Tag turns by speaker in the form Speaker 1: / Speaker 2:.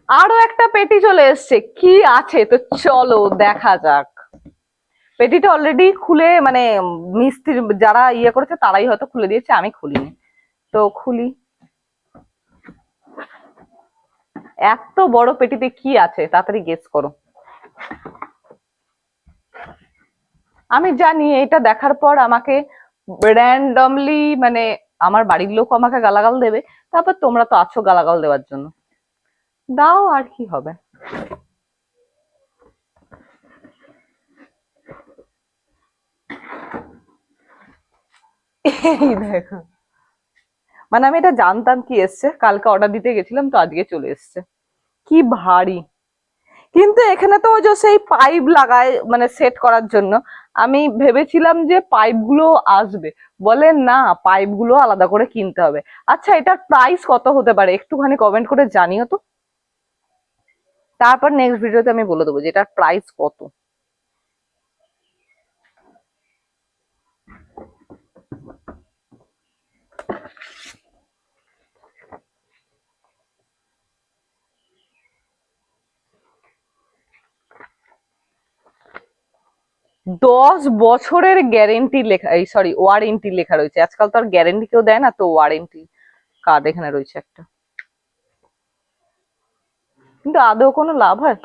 Speaker 1: আরো একটা পেটি চলে এসছে, কি আছে তো চলো দেখা যাক। পেটিটা অলরেডি খুলে মানে মিস্ত্রি যারা ইয়ে করেছে তারাই হয়তো খুলে দিয়েছে, আমি খুলিনি। তো খুলি। এত বড় পেটিতে কি আছে তাড়াতাড়ি গেস করো। আমি জানি এটা দেখার পর আমাকে র্যান্ডমলি মানে আমার বাড়ির লোক আমাকে গালাগাল দেবে, তারপর তোমরা তো আছো গালাগাল দেওয়ার জন্য, দাও আর কি হবে। এই দেখো, মানে আমি এটা জানতাম কি এসছে, কালকে অর্ডার দিতে গেছিলাম তো আজকে চলে এসছে। কি ভারী। কিন্তু এখানে তো ওই যে সেই পাইপ লাগায় মানে সেট করার জন্য, আমি ভেবেছিলাম যে পাইপ গুলো আসবে, বলে না পাইপ গুলো আলাদা করে কিনতে হবে। আচ্ছা এটার প্রাইস কত হতে পারে একটুখানি কমেন্ট করে জানিও তো, তারপর নেক্সট ভিডিওতে আমি বলে দেবো যে এটার প্রাইস কত। 10 বছরের গ্যারেন্টি লেখা, এই সরি ওয়ারেন্টি লেখা রয়েছে, আজকাল তো আর গ্যারেন্টি কেউ দেয় না, তো ওয়ারেন্টি কার্ড এখানে রয়েছে একটা। কিন্তু আদৌ কোনো লাভ হয়?